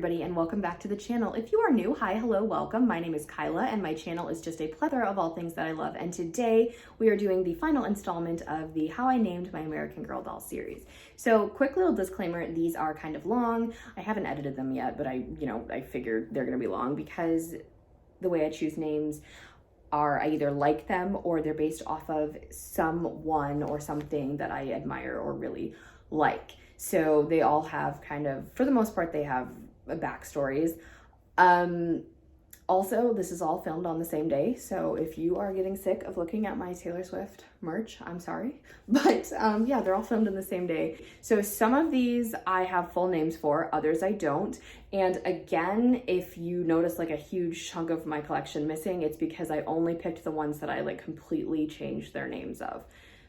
everybody, and welcome back to the channel. If you are new, hi, hello, welcome. My name is Kyla, and my channel is just a plethora of all things that I love, and today we are doing the final installment of the How I Named My American Girl doll series. So, quick little disclaimer, these are kind of long. I haven't edited them yet, but I figured they're gonna be long because the way I choose names are I either like them or they're based off of someone or something that I admire or really like. So they all have kind of, for the most part, they have backstories. Also, this is all filmed on the same day. So if you are getting sick of looking at my Taylor Swift merch, I'm sorry. But yeah, they're all filmed in the same day. So some of these I have full names for, others I don't. And again, if you notice like a huge chunk of my collection missing, it's because I only picked the ones that I like completely changed their names of.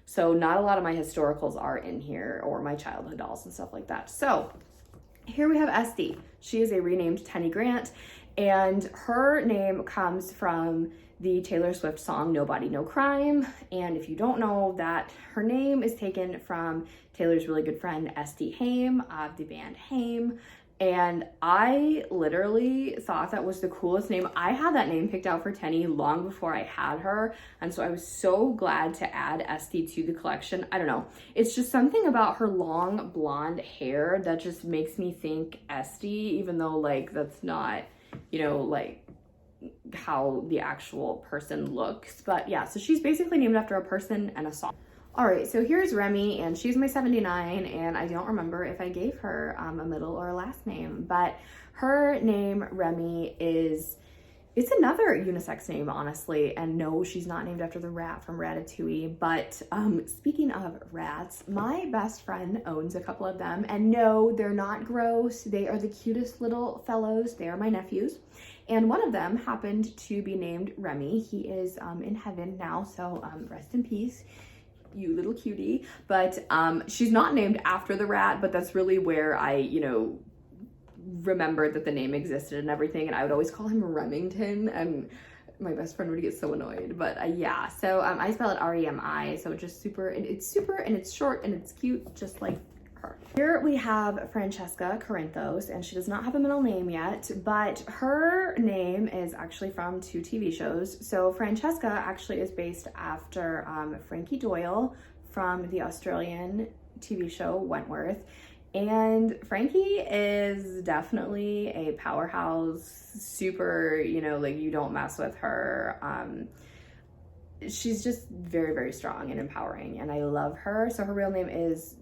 So not a lot of my historicals are in here, or my childhood dolls and stuff like that. So here we have Estee. She is a renamed Tenny Grant, and her name comes from the Taylor Swift song Nobody No Crime. And if you don't know that, her name is taken from Taylor's really good friend Estee Haim of the band Haim. And I literally thought that was the coolest name. I had that name picked out for Tenny long before I had her. And so I was so glad to add Estee to the collection. I don't know. It's just something about her long blonde hair that just makes me think Estee, even though like that's not, you know, like how the actual person looks. But yeah, so she's basically named after a person and a song. All right, so here's Remy, and she's my 79, and I don't remember if I gave her a middle or a last name, but her name, Remy, it's another unisex name, honestly, and no, she's not named after the rat from Ratatouille, but speaking of rats, my best friend owns a couple of them, and no, they're not gross. They are the cutest little fellows. They are my nephews, and one of them happened to be named Remy. He is in heaven now, so rest in peace, you little cutie. But she's not named after the rat, but that's really where I, you know, remembered that the name existed and everything, and I would always call him Remington, and my best friend would get so annoyed. But yeah, so I spell it R-E-M-I, so it's just super, and it's short and it's cute, just like her. Here we have Francesca Corinthos, and she does not have a middle name yet, but her name is actually from 2 TV shows. So Francesca actually is based after Frankie Doyle from the Australian TV show Wentworth. And Frankie is definitely a powerhouse, super, you know, like you don't mess with her. She's just very, very strong and empowering, and I love her. So her real name is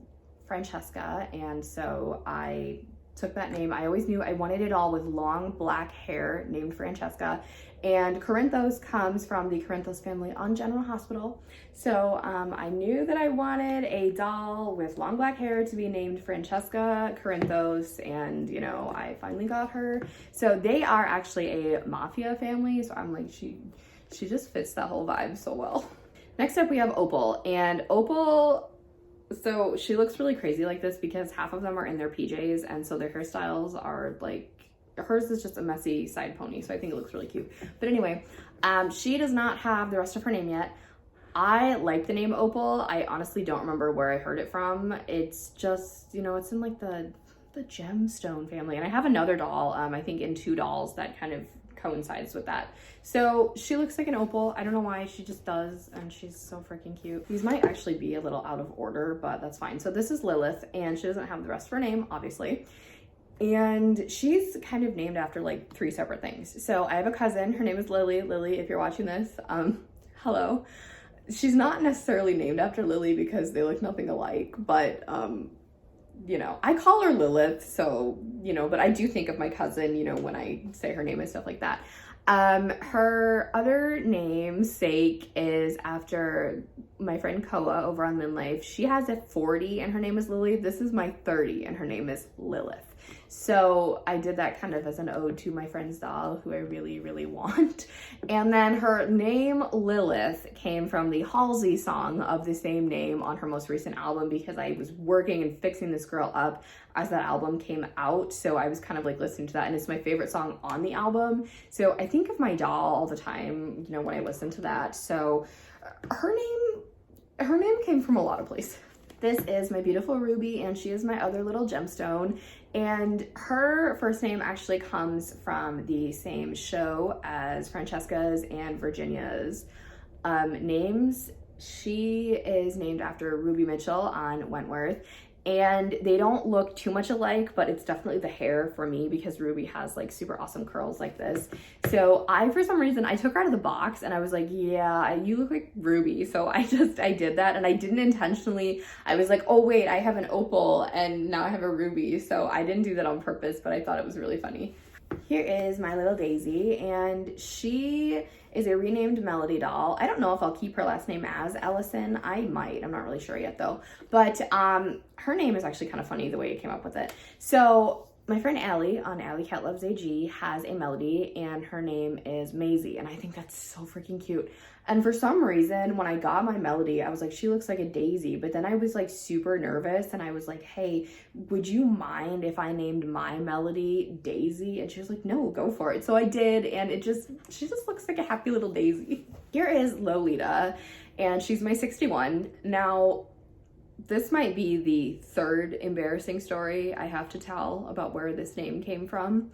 Francesca, and so I took that name. I always knew I wanted it all with long black hair named Francesca, and Corinthos comes from the Corinthos family on General Hospital. So I knew that I wanted a doll with long black hair to be named Francesca Corinthos, and you know, I finally got her. So they are actually a mafia family, so I'm like, she just fits that whole vibe so well. Next up we have Opal, and Opal, so she looks really crazy like this because half of them are in their PJs, and so their hairstyles are like, hers is just a messy side pony, so I think it looks really cute. But anyway, she does not have the rest of her name yet. I like the name Opal. I honestly don't remember where I heard it from. It's just, you know, it's in like the gemstone family, and I have another doll, I think in 2 dolls that kind of coincides with that. So she looks like an opal. I don't know why, she just does, and she's so freaking cute. These might actually be a little out of order, but that's fine. So this is Lilith, and she doesn't have the rest of her name, obviously. And she's kind of named after like 3 separate things. So I have a cousin, her name is Lily. Lily, if you're watching this, hello. She's not necessarily named after Lily because they look nothing alike, but you know, I call her Lilith, so, you know, but I do think of my cousin, you know, when I say her name and stuff like that. Her other namesake is after my friend Koa over on Min Life. She has a 40 and her name is Lily. This is my 30 and her name is Lilith. So I did that kind of as an ode to my friend's doll, who I really, really want. And then her name Lilith came from the Halsey song of the same name on her most recent album, because I was working and fixing this girl up as that album came out. So I was kind of like listening to that, and it's my favorite song on the album. So I think of my doll all the time, you know, when I listen to that. So her name came from a lot of places. This is my beautiful Ruby, and she is my other little gemstone. And her first name actually comes from the same show as Francesca's and Virginia's names. She is named after Ruby Mitchell on Wentworth, and they don't look too much alike, but it's definitely the hair for me because Ruby has like super awesome curls like this. So for some reason, I took her out of the box and I was like, yeah, you look like Ruby. So I did that, and I didn't intentionally. I was like, oh wait, I have an Opal and now I have a Ruby. So I didn't do that on purpose, but I thought it was really funny. Here is my little Daisy, and she is a renamed Melody doll. I don't know if I'll keep her last name as Ellison. I might. I'm not really sure yet though. But her name is actually kind of funny the way I came up with it. So my friend Allie on Allie Cat Loves AG has a Melody, and her name is Maisie, and I think that's so freaking cute. And for some reason, when I got my Melody, I was like, she looks like a daisy. But then I was like super nervous, and I was like, hey, would you mind if I named my Melody Daisy? And she was like, no, go for it. So I did, and she just looks like a happy little daisy. Here is Lolita, and she's my 61. Now, this might be the third embarrassing story I have to tell about where this name came from.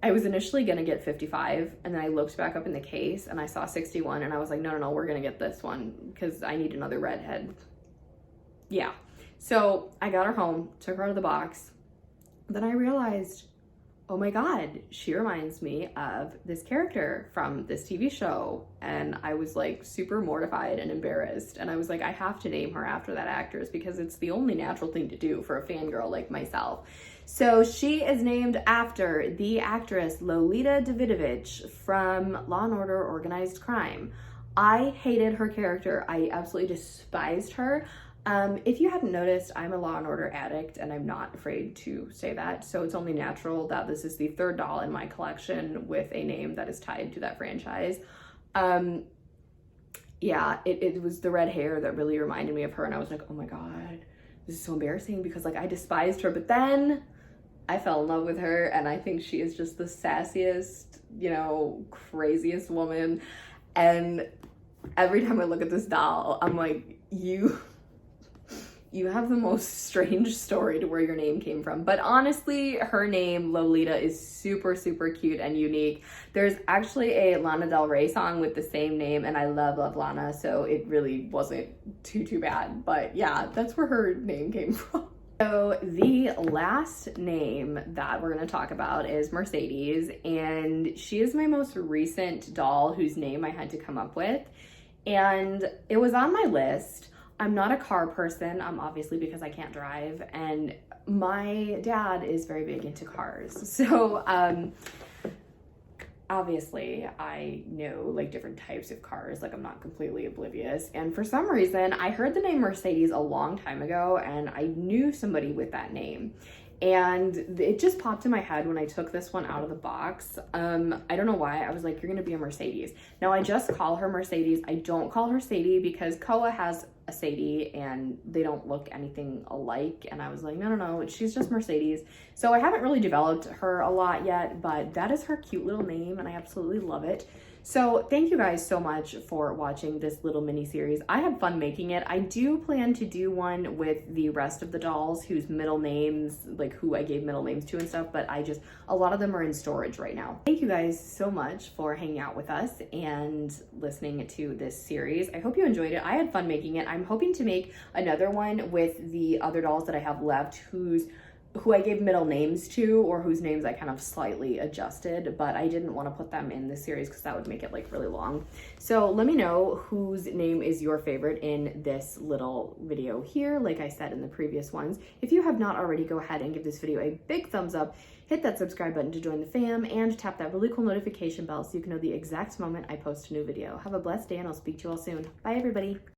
I was initially gonna get 55, and then I looked back up in the case and I saw 61, and I was like, no, we're gonna get this one because I need another redhead. Yeah. So I got her home, took her out of the box. Then I realized, oh my God, she reminds me of this character from this TV show. And I was like super mortified and embarrassed. And I was like, I have to name her after that actress because it's the only natural thing to do for a fangirl like myself. So she is named after the actress Lolita Davidovich from Law & Order Organized Crime. I hated her character. I absolutely despised her. If you hadn't noticed, I'm a Law & Order addict, and I'm not afraid to say that. So it's only natural that this is the third doll in my collection with a name that is tied to that franchise. Yeah, it was the red hair that really reminded me of her, and I was like, oh my God, this is so embarrassing because like I despised her, but then I fell in love with her, and I think she is just the sassiest, craziest woman. And every time I look at this doll, I'm like, you have the most strange story to where your name came from. But honestly, her name, Lolita, is super, super cute and unique. There's actually a Lana Del Rey song with the same name, and I love Lana, so it really wasn't too bad. But yeah, that's where her name came from. So the last name that we're going to talk about is Mercedes, and she is my most recent doll whose name I had to come up with. And it was on my list. I'm not a car person, obviously because I can't drive, and my dad is very big into cars. So obviously I know like different types of cars, like I'm not completely oblivious. And for some reason, I heard the name Mercedes a long time ago, and I knew somebody with that name. And it just popped in my head when I took this one out of the box. I don't know why. I was like, you're gonna be a Mercedes. Now I just call her Mercedes. I don't call her Sadie because Koa has a Sadie and they don't look anything alike. And I was like, no, she's just Mercedes. So I haven't really developed her a lot yet, but that is her cute little name and I absolutely love it. So thank you guys so much for watching this little mini series. I had fun making it. I do plan to do one with the rest of the dolls whose middle names, like who I gave middle names to and stuff, but a lot of them are in storage right now. Thank you guys so much for hanging out with us and listening to this series. I hope you enjoyed it. I had fun making it. I'm hoping to make another one with the other dolls that I have left who I gave middle names to, or whose names I kind of slightly adjusted, but I didn't want to put them in this series because that would make it like really long. So let me know whose name is your favorite in this little video here, like I said in the previous ones. If you have not already, go ahead and give this video a big thumbs up, hit that subscribe button to join the fam, and tap that really cool notification bell so you can know the exact moment I post a new video. Have a blessed day, and I'll speak to you all soon. Bye, everybody.